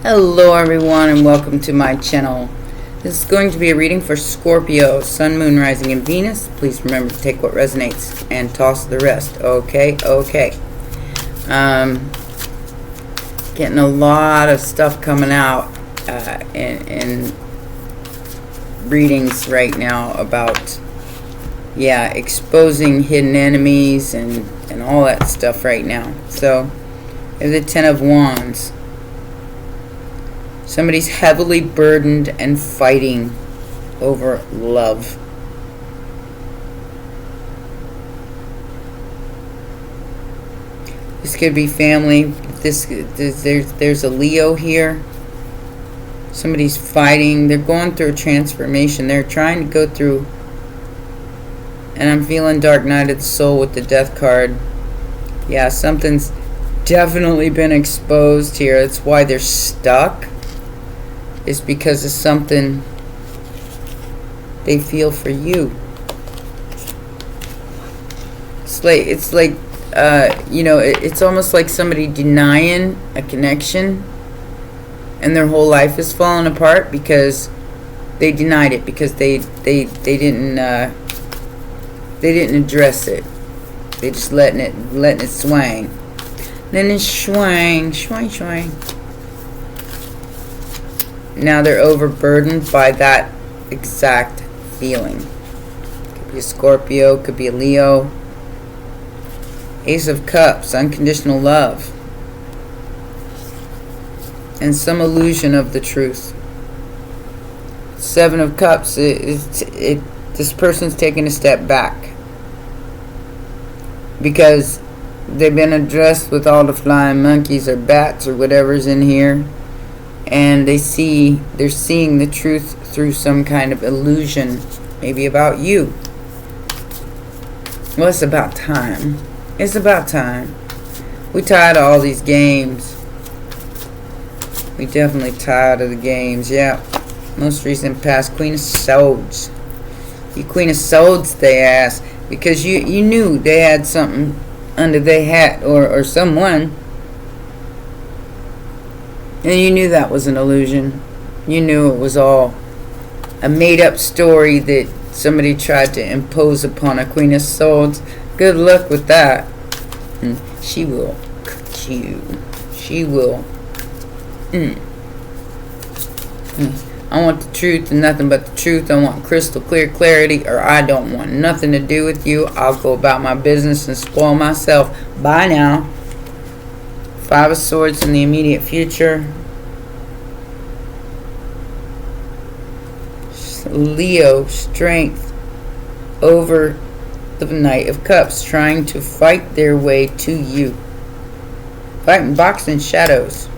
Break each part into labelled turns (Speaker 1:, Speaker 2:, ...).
Speaker 1: Hello everyone and welcome to my channel. This is going to be a reading for Scorpio, Sun, Moon, Rising, and Venus. Please remember to take what resonates and toss the rest. Okay. Getting a lot of stuff coming out in readings right now about exposing hidden enemies and all that stuff right now. So there's the Ten of Wands. Somebody's heavily burdened and fighting over love. This could be family. There's a Leo here. Somebody's fighting. They're going through a transformation. They're trying to go through. And I'm feeling Dark Night of the Soul with the Death card. Yeah, something's definitely been exposed here. That's why they're stuck. Is because of something they feel for you. It's like it's almost like somebody denying a connection, and their whole life is falling apart because they denied it, because they didn't address it. They just letting it swing. Then it swing. Now they're overburdened by that exact feeling. Could be a Scorpio, could be a Leo. Ace of Cups, unconditional love. And some illusion of the truth. Seven of Cups, this person's taking a step back. Because they've been addressed with all the flying monkeys or bats or whatever's in here. And they're seeing the truth through some kind of illusion, maybe about you. Well, it's about time. It's about time. We tired of all these games. We definitely tired of the games. Yeah. Most recent past, Queen of Swords. You Queen of Swords, they asked, because you knew they had something under their hat, or someone. And you knew that was an illusion. You knew it was all a made-up story that somebody tried to impose upon a Queen of Swords. Good luck with that. She will cook you. She will. I want the truth and nothing but the truth. I want crystal clear clarity, or I don't want nothing to do with you. I'll go about my business and spoil myself. Bye now. Five of Swords in the immediate future. Leo, strength over the Knight of Cups, trying to fight their way to you. Fighting boxing shadows.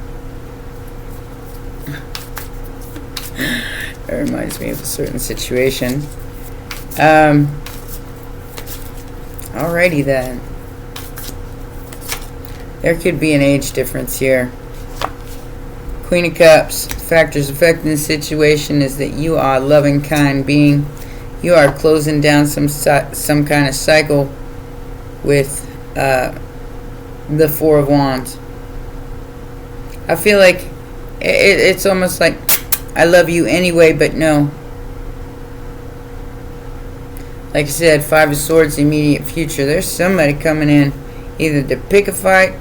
Speaker 1: That reminds me of a certain situation. Alrighty then. There could be an age difference here. Queen of Cups. Factors affecting the situation is that you are a loving, kind being. You are closing down some kind of cycle with the Four of Wands. I feel like it's almost like I love you anyway, but no. Like I said, Five of Swords, immediate future. There's somebody coming in either to pick a fight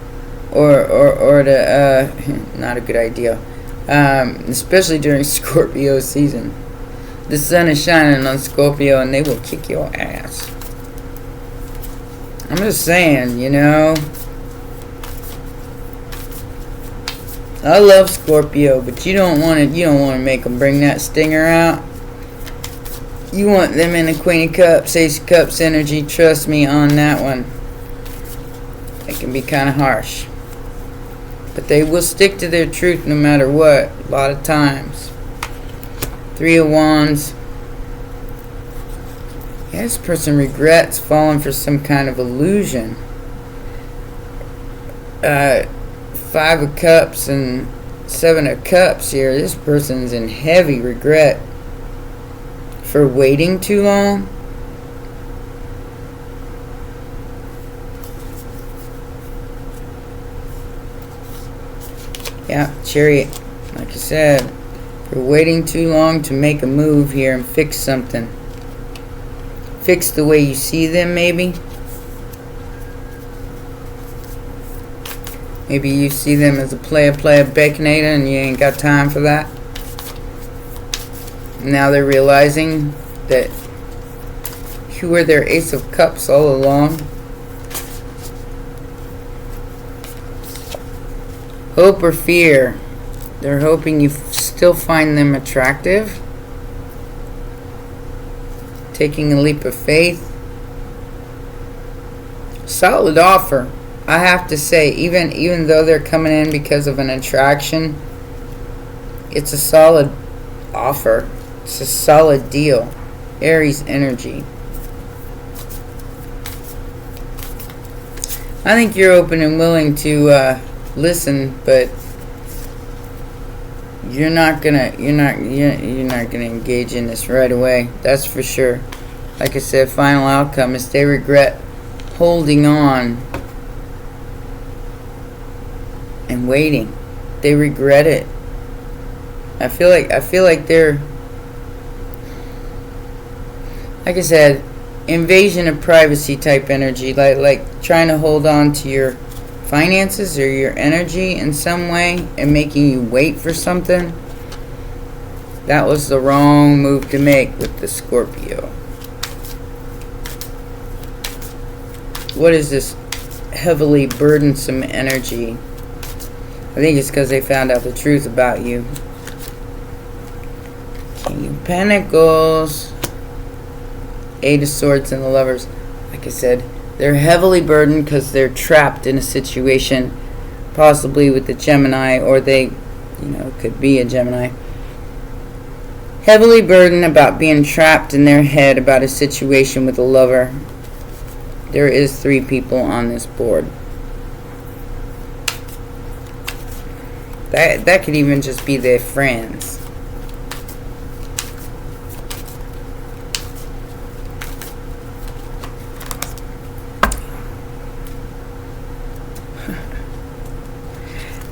Speaker 1: or to not a good idea, especially during Scorpio season. The sun is shining on Scorpio and they will kick your ass. I'm just saying, I love Scorpio, but you don't want to make them bring that stinger out. You want them in the Queen of Cups, Ace of Cups energy. Trust me on that one. It can be kind of harsh. But they will stick to their truth no matter what, a lot of times. Three of Wands. Yeah, this person regrets falling for some kind of illusion. Five of Cups and Seven of Cups here. This person's in heavy regret for waiting too long. Yeah, Chariot. Like I said, you're waiting too long to make a move here and fix something. Fix the way you see them, maybe. Maybe you see them as a player baconator and you ain't got time for that. Now they're realizing that you were their Ace of Cups all along. Hope or fear. They're hoping you still find them attractive. Taking a leap of faith. Solid offer. I have to say, even though they're coming in because of an attraction, it's a solid offer. It's a solid deal. Aries energy. I think you're open and willing to listen, but you're not gonna engage in this right away. That's for sure. Like I said, final outcome is they regret holding on and waiting. They regret it. I feel like they're, like I said, invasion of privacy type energy, like trying to hold on to your finances or your energy in some way and making you wait for something. That was the wrong move to make with the Scorpio. What is this heavily burdensome energy? I think it's because they found out the truth about you. King of Pentacles. Eight of Swords and the Lovers. Like I said, they're heavily burdened because they're trapped in a situation, possibly with the Gemini, or they, could be a Gemini. Heavily burdened about being trapped in their head about a situation with a lover. There is 3 people on this board. That could even just be their friends.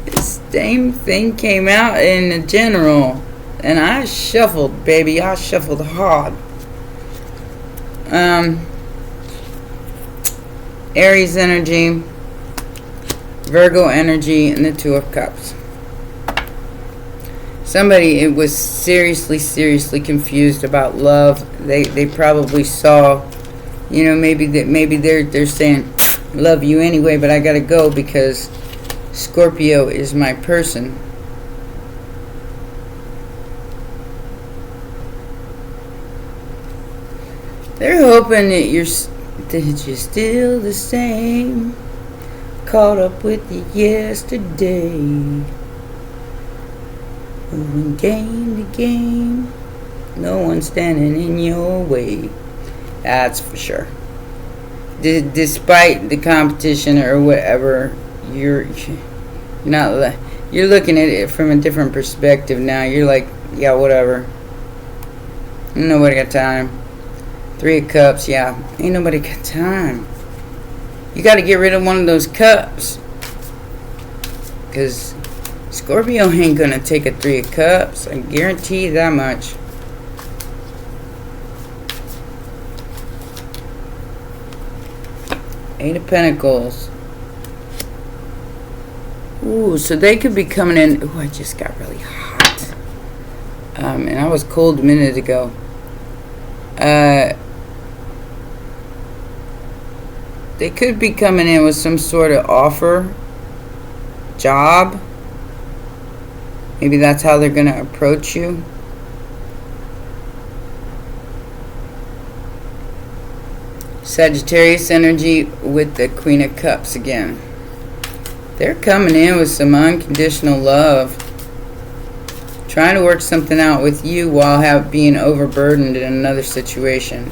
Speaker 1: This same thing came out in the general, and I shuffled, baby. I shuffled hard. Aries energy, Virgo energy, and the Two of Cups. Somebody was seriously confused about love. They probably saw, maybe they're saying, love you anyway, but I gotta go because Scorpio is my person. They're hoping that you're still the same, caught up with you yesterday. Moving game to game, no one standing in your way. That's for sure. Despite the competition or whatever, you're looking at it from a different perspective now. You're like, yeah, whatever. Ain't nobody got time. 3 of Cups, yeah, ain't nobody got time. You got to get rid of one of those cups, because Scorpio ain't gonna take a 3 of Cups. I guarantee you that much. Eight of Pentacles. Ooh, so they could be coming in. Ooh, I just got really hot. And I was cold a minute ago. They could be coming in with some sort of offer, job. Maybe that's how they're going to approach you. Sagittarius energy with the Queen of Cups again. They're coming in with some unconditional love. Trying to work something out with you while being overburdened in another situation.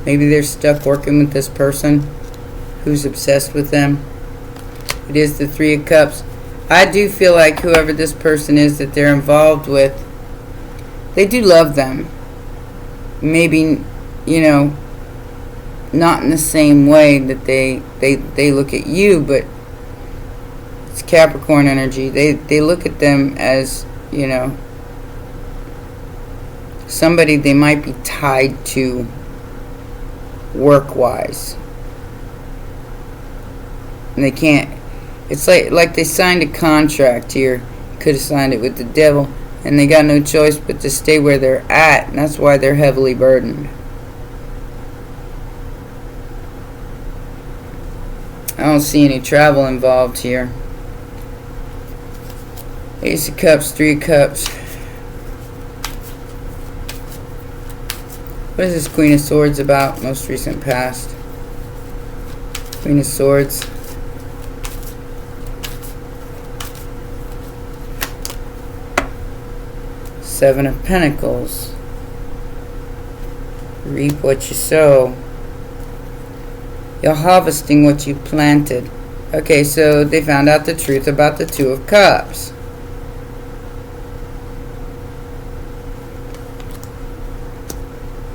Speaker 1: Maybe they're stuck working with this person who's obsessed with them. It is the 3 of Cups. I do feel like whoever this person is that they're involved with, they do love them. Maybe, not in the same way that they look at you, but it's Capricorn energy. They look at them as, you know, somebody they might be tied to work-wise. And they can't, it's like they signed a contract here. Could have signed it with the devil, and they got no choice but to stay where they're at, and that's why they're heavily burdened. I don't see any travel involved here. Ace of Cups, Three of Cups. What is this Queen of Swords about? Most recent past. Queen of Swords. Seven of Pentacles. Reap what you sow. You're harvesting what you planted. Okay, so they found out the truth about the Two of Cups.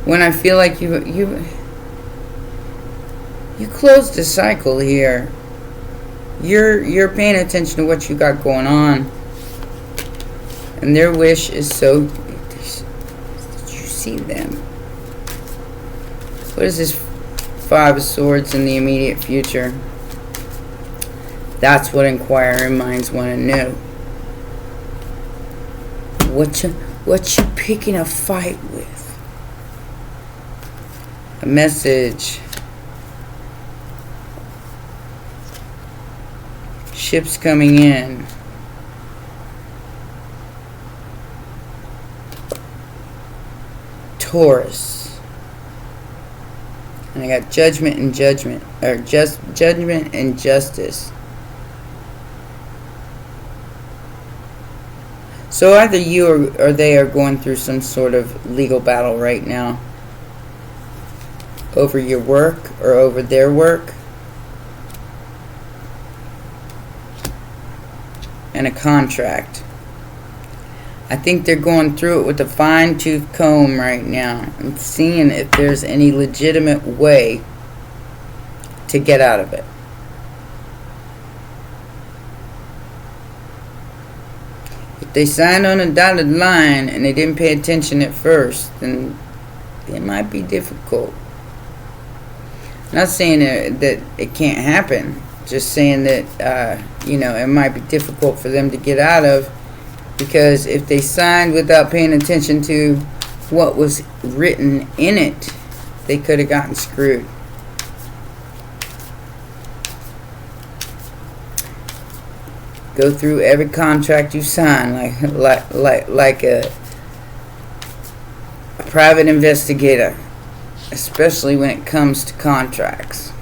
Speaker 1: When I feel like you closed the cycle here. You're paying attention to what you got going on. And their wish is so... Did you see them? What is this Five of Swords in the immediate future? That's what inquiring minds want to know. What you picking a fight with? A message. Ships coming in. Taurus. And I got judgment and judgment. Or just judgment and justice. So either you or they are going through some sort of legal battle right now. Over your work or over their work. And a contract. I think they're going through it with a fine-tooth comb right now and seeing if there's any legitimate way to get out of it. If they signed on a dotted line and they didn't pay attention at first, then it might be difficult. I'm not saying that it can't happen. Just saying that, you know, it might be difficult for them to get out of. Because if they signed without paying attention to what was written in it, they could have gotten screwed. Go through every contract you sign like a private investigator, especially when it comes to contracts.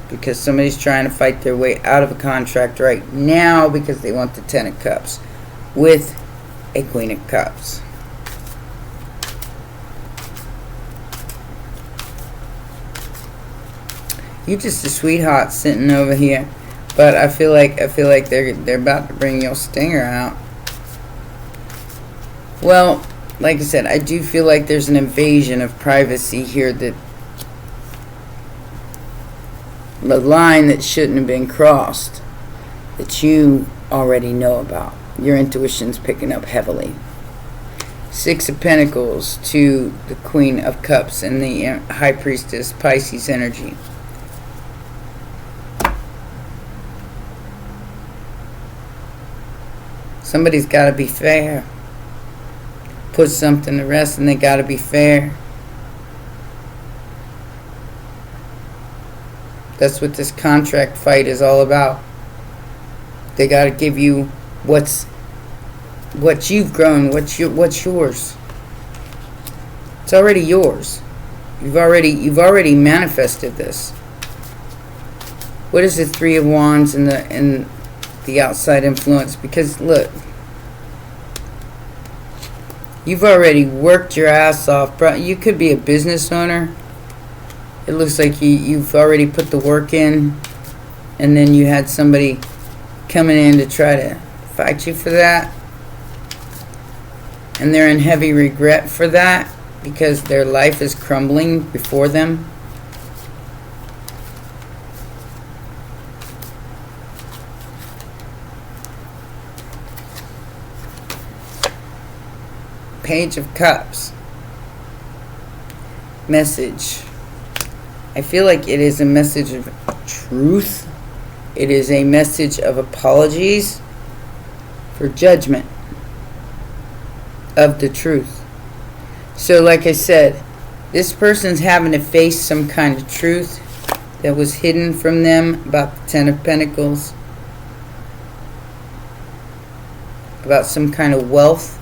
Speaker 1: Because somebody's trying to fight their way out of a contract right now because they want the Ten of Cups with a Queen of Cups. You're just a sweetheart sitting over here, but I feel like they're about to bring your stinger out. Well, like I said, I do feel like there's an invasion of privacy here, that the line that shouldn't have been crossed, that you already know about. Your intuition's picking up heavily. Six of Pentacles to the Queen of Cups and the High Priestess, Pisces energy. Somebody's got to be fair. Put something to rest and they got to be fair. That's what this contract fight is all about. They got to give you what you've grown, what's yours. It's already yours. You've already manifested this. What is the Three of Wands in the outside influence? Because look, you've already worked your ass off, bro. You could be a business owner. It looks like you've already put the work in, and then you had somebody coming in to try to fight you for that, and they're in heavy regret for that because their life is crumbling before them. Page of Cups. Message. I feel like it is a message of truth. It is a message of apologies for judgment of the truth. So like I said, this person's having to face some kind of truth that was hidden from them about the Ten of Pentacles, about some kind of wealth.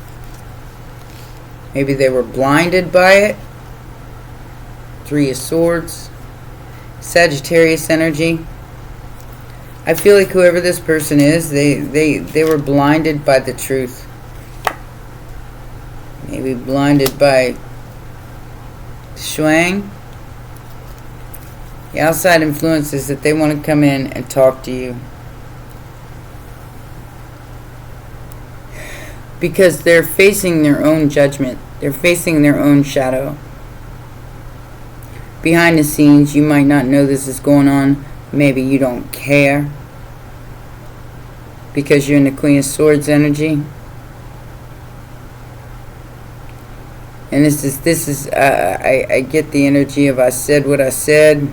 Speaker 1: Maybe they were blinded by it. Three of Swords. Sagittarius energy. I feel like whoever this person is, they were blinded by the truth. Maybe blinded by Shuang. The outside influences that they want to come in and talk to you. Because they're facing their own judgment. They're facing their own shadow. Behind the scenes, you might not know this is going on. Maybe you don't care. Because you're in the Queen of Swords energy. And this is I get the energy of I said what I said.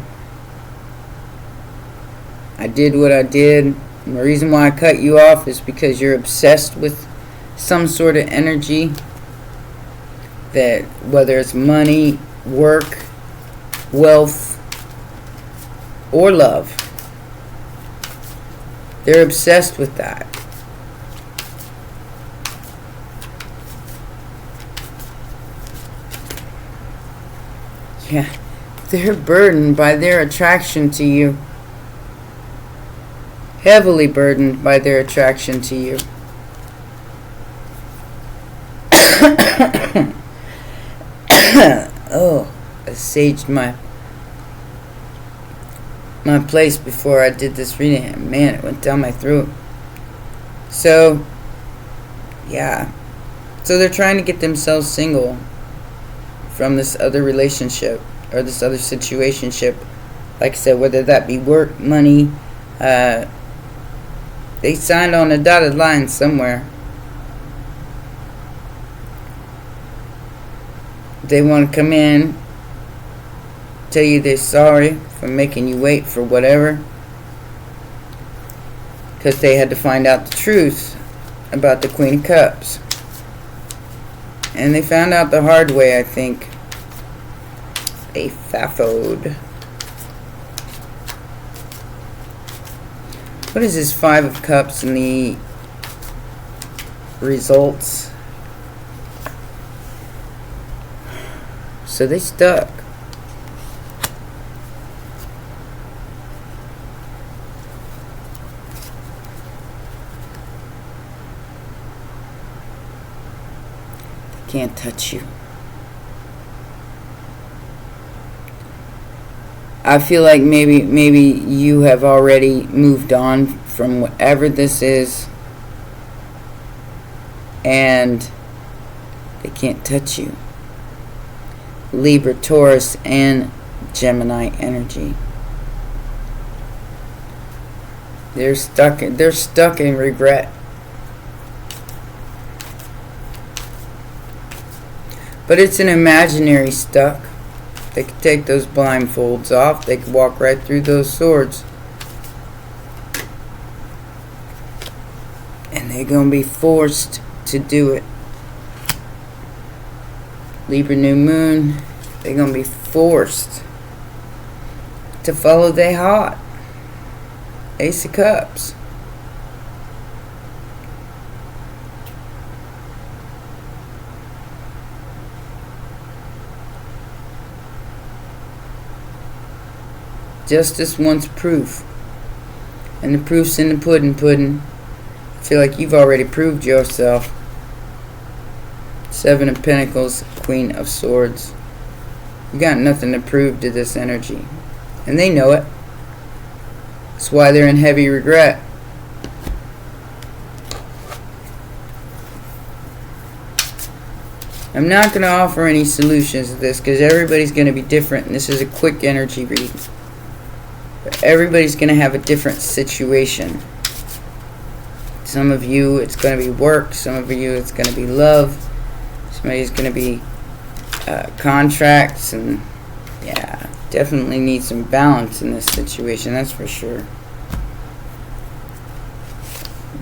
Speaker 1: I did what I did. And the reason why I cut you off is because you're obsessed with some sort of energy. That whether it's money, work, wealth, or love. They're obsessed with that. Yeah, they're burdened by their attraction to you. Heavily burdened by their attraction to you. Oh, I saged my place before I did this reading, and man, it went down my throat. So, yeah. So they're trying to get themselves single from this other relationship or this other situationship. Like I said, whether that be work, money, they signed on a dotted line somewhere. They want to come in, tell you they're sorry for making you wait for whatever, because they had to find out the truth about the Queen of Cups. And they found out the hard way, I think. They faffoed. What is this Five of Cups and the results? So they stuck. They can't touch you. I feel like maybe you have already moved on from whatever this is, and they can't touch you. Libra, Taurus, and Gemini energy. They're stuck in regret. But it's an imaginary stuck. They could take those blindfolds off. They could walk right through those swords. And they're going to be forced to do it. Libra new moon. They're going to be forced to follow their heart. Ace of Cups. Justice wants proof. And the proof's in the pudding. I feel like you've already proved yourself. Seven of Pentacles, Queen of Swords. You got nothing to prove to this energy. And they know it. That's why they're in heavy regret. I'm not going to offer any solutions to this because everybody's going to be different. And this is a quick energy read. But everybody's going to have a different situation. Some of you, it's going to be work. Some of you, it's going to be love. Somebody's going to be contracts, and yeah, definitely need some balance in this situation, that's for sure.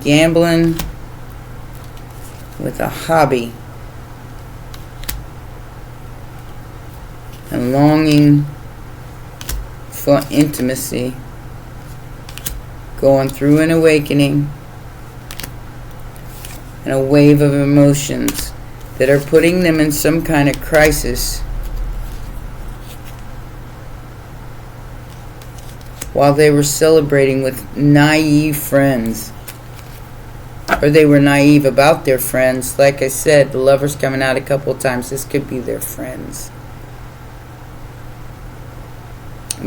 Speaker 1: Gambling with a hobby and longing for intimacy, going through an awakening and a wave of emotions that are putting them in some kind of crisis while they were celebrating with naive friends. Or they were naive about their friends. Like I said, the Lover's coming out a couple of times. This could be their friends.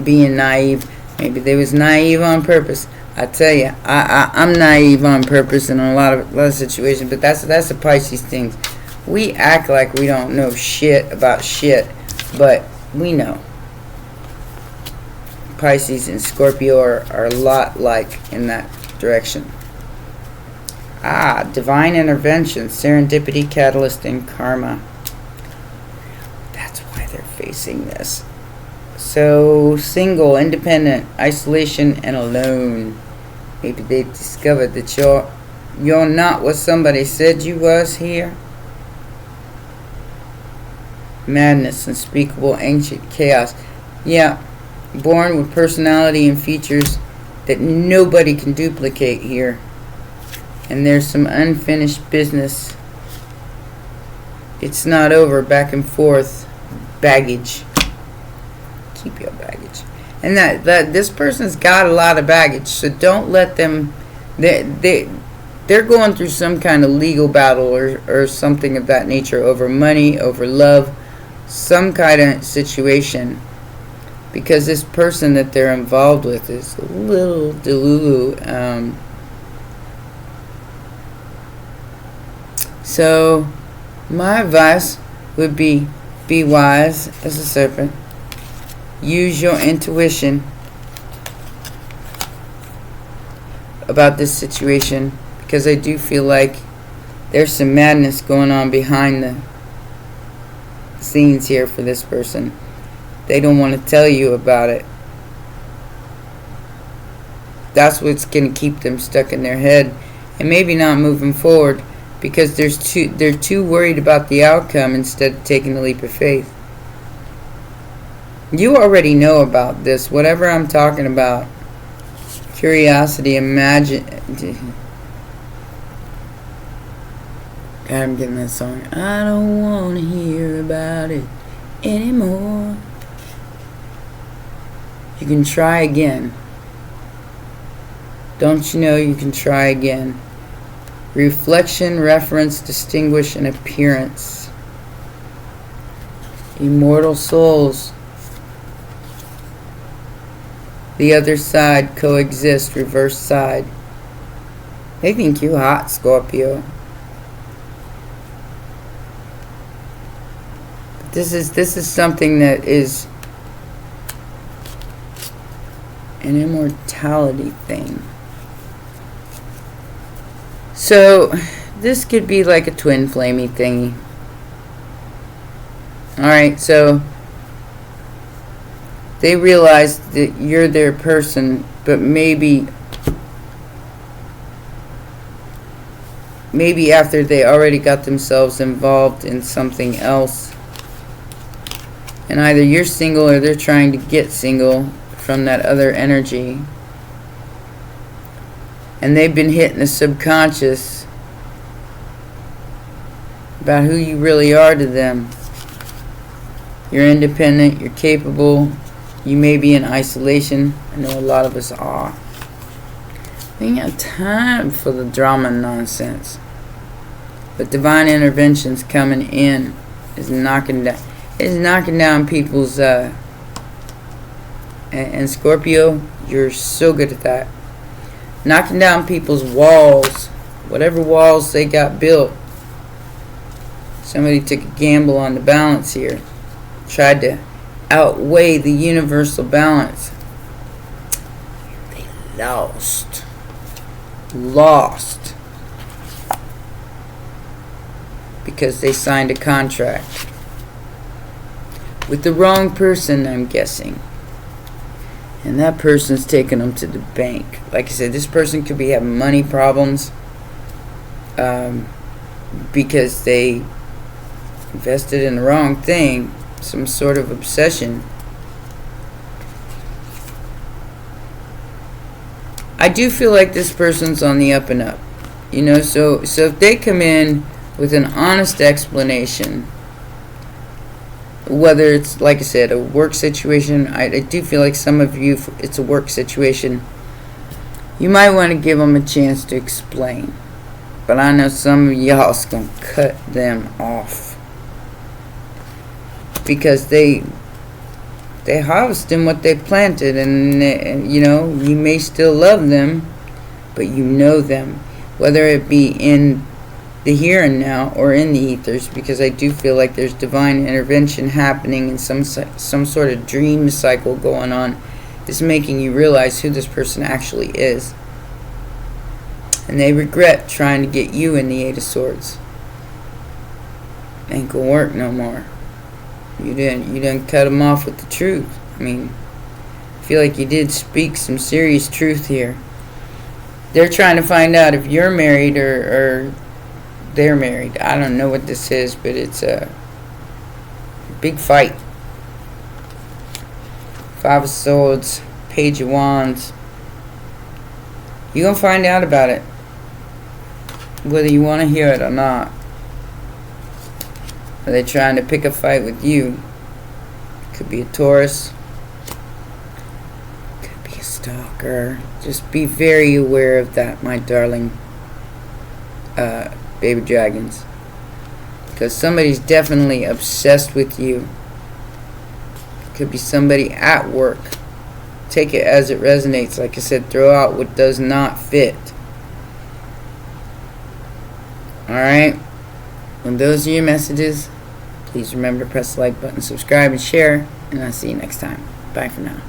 Speaker 1: Being naive. Maybe they was naive on purpose. I tell you, I'm naive on purpose in a lot of situations. But that's a Pisces thing. We act like we don't know shit about shit, but we know. Pisces and Scorpio are a lot like in that direction. Divine intervention, serendipity, catalyst, and karma. That's why they're facing this. So, single, independent, isolation, and alone. Maybe they discovered that you're not what somebody said you was here. Madness, unspeakable, ancient chaos. Yeah, born with personality and features that nobody can duplicate here. And there's some unfinished business. It's not over. Back and forth. Baggage. Keep your baggage. And that this person's got a lot of baggage. So don't let them. They're going through some kind of legal battle or something of that nature over money, over love, some kind of situation. Because this person that they're involved with is a little delulu. So, my advice would be wise as a serpent. Use your intuition about this situation, because I do feel like there's some madness going on behind the scenes here for this person. They don't want to tell you about it. That's what's going to keep them stuck in their head and maybe not moving forward. Because they're too worried about the outcome instead of taking the leap of faith. You already know about this. Whatever I'm talking about. Curiosity, imagine. God, I'm getting that song. I don't want to hear about it anymore. You can try again. Don't you know you can try again? Reflection, reference, distinguish, and appearance. Immortal souls. The other side, coexist, reverse side. They think you hot, Scorpio. This is something that is an immortality thing. So, this could be like a twin flamey thingy. Alright, so they realize that you're their person, but maybe after they already got themselves involved in something else. And either you're single or they're trying to get single from that other energy. And they've been hitting the subconscious about who you really are to them. You're independent, you're capable, you may be in isolation. I know a lot of us are. We ain't got time for the drama and nonsense. But divine intervention's coming in. Is knocking down people's and Scorpio, you're so good at that. Knocking down people's walls, whatever walls they got built. Somebody took a gamble on the balance here. Tried to outweigh the universal balance. They lost. because they signed a contract with the wrong person, I'm guessing. And that person's taking them to the bank. Like I said, this person could be having money problems because they invested in the wrong thing, some sort of obsession. I do feel like this person's on the up and up. You know, so if they come in with an honest explanation, whether it's, like I said, a work situation, I do feel like some of you, it's a work situation, you might want to give them a chance to explain. But I know some of y'all's going to cut them off. Because they harvested what they planted, and you know, you may still love them, but you know them, whether it be in the here and now or in the ethers, because I do feel like there's divine intervention happening and some sort of dream cycle going on. Is making you realize who this person actually is, and they regret trying to get you in the Eight of Swords. Ain't gonna work no more. You didn't cut them off with the truth. I mean, I feel like you did speak some serious truth here. They're trying to find out if you're married or they're married. I don't know what this is, but it's a big fight. Five of Swords, Page of Wands. You're going to find out about it, whether you want to hear it or not. Are they trying to pick a fight with you? Could be a Taurus. Could be a stalker. Just be very aware of that, my darling baby dragons. Because somebody's definitely obsessed with you. Could be somebody at work. Take it as it resonates. Like I said, throw out what does not fit. Alright? When those are your messages, please remember to press the like button, subscribe, and share. And I'll see you next time. Bye for now.